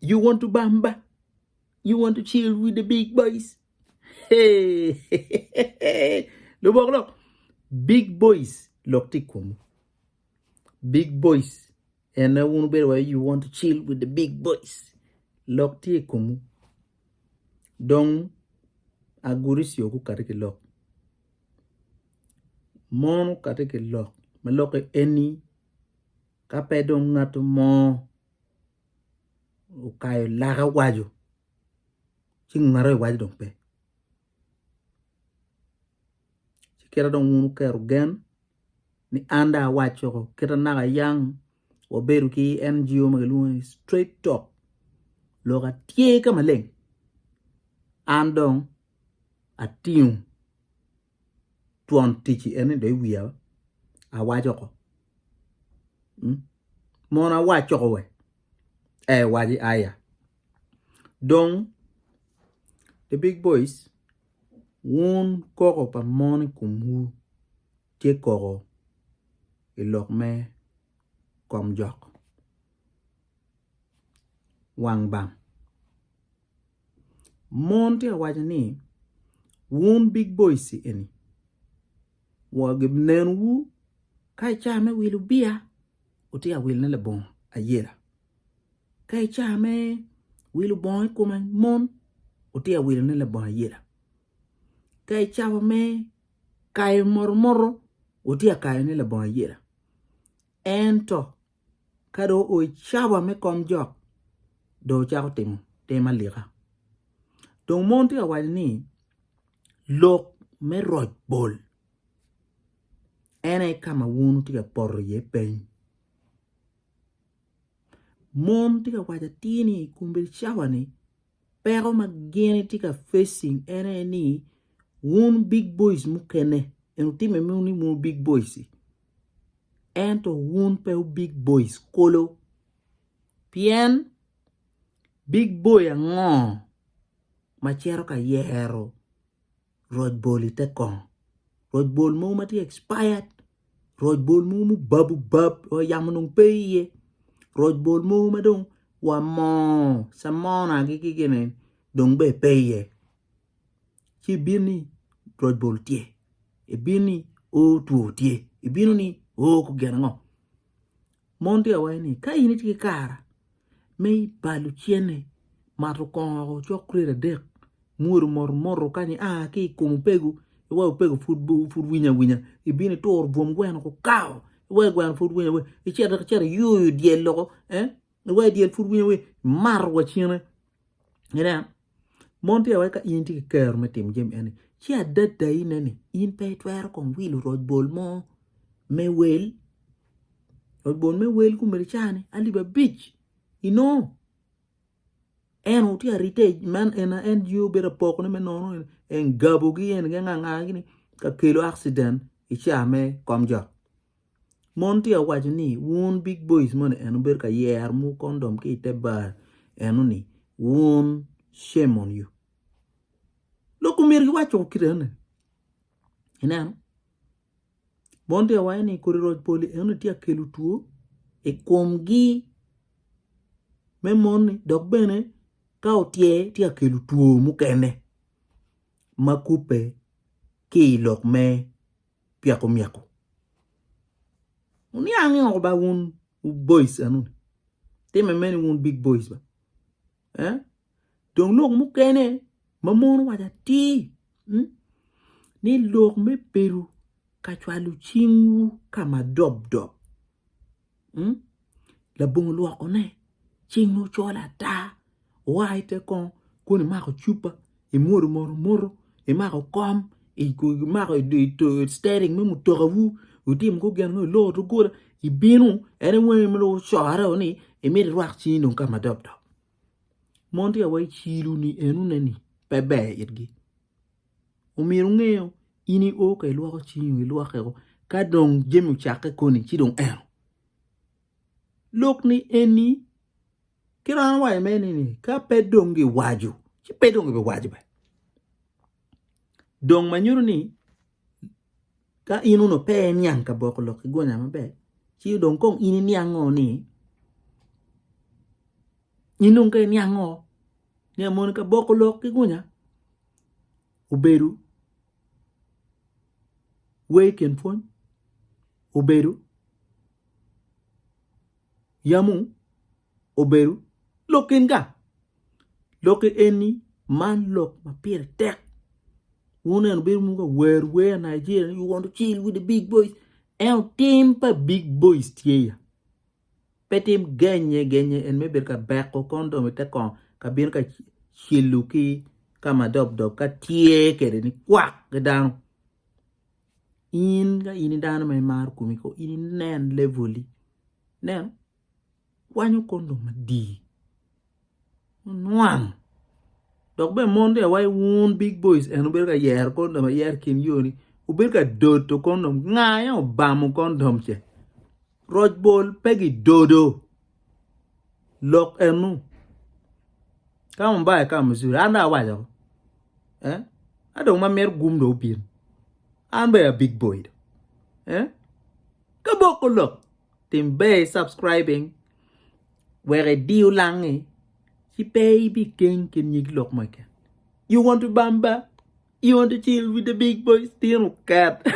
You want to bamba? You want to chill with the big boys? Hey, look. Big boys, look tikum. Big boys, and I won't be where you want to chill with the big boys. Lock tikum. Dong aguris yoku kateke lock. Mon kateke lock. Maloke any kapedong nato mo. Ukayo laga wajo. Ching ngare wajo dong pe. Chikera dong unu keru gen. Ni anda wacho kera naga yang. Waberu ki NGO magalunga straight talk. Loka tie ka maleng. Andong a tiung. Tuan tichi ene de wia. A wajo ko. Mona wacho ko we. Waji aya. Dong the big boys won Koko pa moni kumu tie Koko ilok me kom jok wang bang mon tie wajani won big boys si eni wagib nen wu kai chame wilu bia utia wil ne le bon ayela kai chame wilu bon kuma mon utia wil ne le bon ayela kai chava me kai mormoro utia kai ne le bon ayela ento kado o chava me kom jok do chao tema lira don monti awani lok me RocBol ene kama wunu tika porro ye pen monti awaja tini kumbil chava ni pero magene tika facing ene ni wun big boys mukene enu time muni mu big boys ento wun pe big boys kolo pien big boy ngo machero ka yero RocBol ite kon RocBol mo mati expired RocBol mo babu bab o yamunung peye RocBol mo madong wa mo samona gigigene dong be peye chi bini RocBol tie e bini o tu tie e bini ni o ku genango monti awani ka ini ti kara me balu chiene matu ko chokre de mur mor kani ki kum pegu wa pegu food winya e bini tor bom gwen ko kaw we gwen food winya we e chere yu die loko we die food winya we mar wa chiene ina monti awai ka ini ti ker metim jem ene chia dada ine ni in pe twer kon wilu RocBol mo me wel RocBol me wel ku merchane aliba beach en uti heritage man ena NGO bera pokne me nono en gabo gi en nga gini ka kelo accident ichame komjo monti awaji ni won big boys mon en ber ka yer mu kondom ki te bar enu ni won shame on you loko mir gi wacho kirene ina monti awai ni kuri RocBol enu ti akelu tuo e komgi me moni dok bene kao tie tia kelu tuo mukene makupe ki lok me piako miako uni angi ba un boys anu te me meni un big boys ba donc lok mukene mamon waja ti ni lok me peru kachwalu chingu kama dob la bon lok one chingu chola ta waite kon kuni mako chupa e moro e mako kom e ko mako to staring me mutorawu utim ko gan no lo to go e binu ene we me lo shara oni e me ruak chi no kama dobdo monti awai chilu ni enu neni pebe itgi umiru ngeo ini o ka lo ko chi ni lo ko ka dong jemu chake koni chi dong lok ni eni kiran wa meni ni ka pedongi waju chi pedongi be waju ba dong manyuru ni ka inu no pe nyang Ka-Bokolok gonya mabe chi dong kong ini niango ni Inung ke nyango. Nya mon Ka-Bokolok ki kunya. Uberu. Wake and phone. Uberu. Yamu. Uberu. Lokin ka. Loke any man look my peer tech. One and be where Nigeria you want to chill with the big boys. And team pa big boys tiya. Petim genye and maybe ka back o condom te kon ka bien ka chiluki kama dob ka tie ke ni kwak ke down. In ga ini down my mar kumiko in nen leveli. Nen wanyu condom di. Nwang. Dok be monde why wound big boys and ber ka yer condom yer kin yoni. Uber ka dot to condom ngaya o bamu condom che. RocBol pegi dodo. Lock enu. Come by come Missouri. Anda wajo. I don't want mer gum do bin. I'm be a big boy. Ka-Bokolok. Tim be subscribing. Where a deal lang si baby king can you look my cat. You want to bamba? You want to chill with the big boys? Still cat.